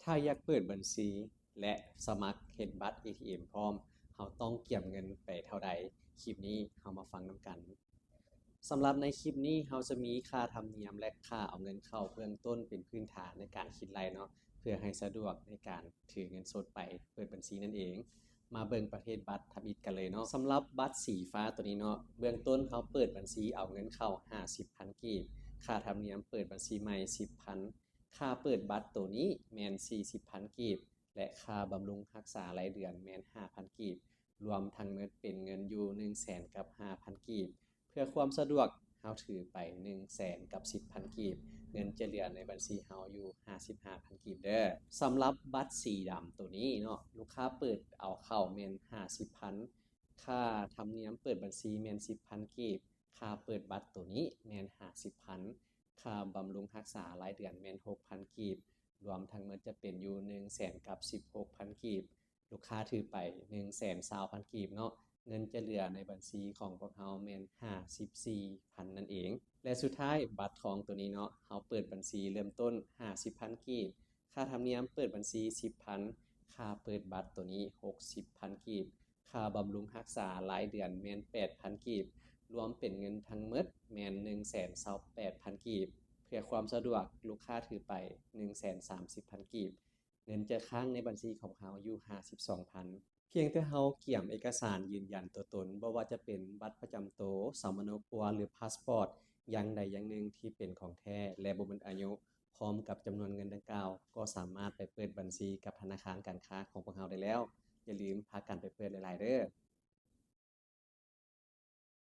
ถ้าอยากเปิดบัญชีและสมัครเฮ็ดบัตร ATM พร้อมเราต้องเก็บเงินไปเท่าใดคลิปนี้เรามาฟังนำกันสำหรับในคลิปนี้เราจะมีค่าธรรมเนียมและค่าเอาเงินเข้าเบื้องต้นเป็นพื้นฐานในการคิดรายเนาะเพื่อให้สะดวกในการถือเงินสดไปเปิดบัญชีนั่นเองมาเบิ่งประเภทบัตรทำอิฐกันเลยเนาะสำหรับบัตรสีฟ้าตัวนี้เนาะเบื้องต้นเราเปิดบัญชีเอาเงินเข้า50,000กีบค่าธรรมเนียมเปิดบัญชีใหม่10,000ค่าเปิดบัตรตัวนี้แม่น40,000กีบและค่าบำรุงรักษารายเดือนแม่น5,000กีบรวมทั้งหมดเป็นเงินอยู่100,000กับ5,000กีบเพื่อความสะดวกเราถือไป100,000กับ10,000กีบเงินจะเหลือในบัญชีเราอยู่55,000กีบเด้อสำหรับบัตรสีดำตัวนี้เนาะลูกค้าเปิดเอาเข้าแม่น50,000ค่าธรรมเนียมเปิดบัญชีแม่น10,000กีบค่าเปิดบัตรตัวนี้แม่น50,000ค่าบำรุงรักษารายเดือนแม่น6,000กีบรวมทั้งหมดจะเป็นอยู่100,000กับ16,000กีบลูกค้าถือไป120,000กีบเนาะเงินจะเหลือในบัญชีของพวกเราแม่น54,000นั่นเองและสุดท้ายบัตรทองตัวนี้เนาะเราเปิดบัญชีเริ่มต้น50,000กีบค่าธรรมเนียมเปิดบัญชี10,000ค่าเปิดบัตรตัวนี้60,000กีบค่าบำรุงรักษารายเดือนแม่น8,000กีบรวมเป็นเงินทั้งหมดแม่น128,000กีบเพื่อความสะดวกลูกค้าถือไป130,000กีบเงินจะค้างในบัญชีของเราอยู่52,000เพียงแต่เราเกี่ยมเอกสารยืนยันตัวตนบ่ว่าจะเป็นบัตรประจำตัวสำเนาครัวหรือพาสปอร์ตอย่างใดอย่างหนึ่งที่เป็นของแท้และบ่หมดอายุพร้อมกับจำนวนเงินดังกล่าวก็สามารถไปเปิดบัญชีกับธนาคารการค้าของพวกเราได้แล้วอย่าลืมพากันไปเปิดหลายๆเด้อ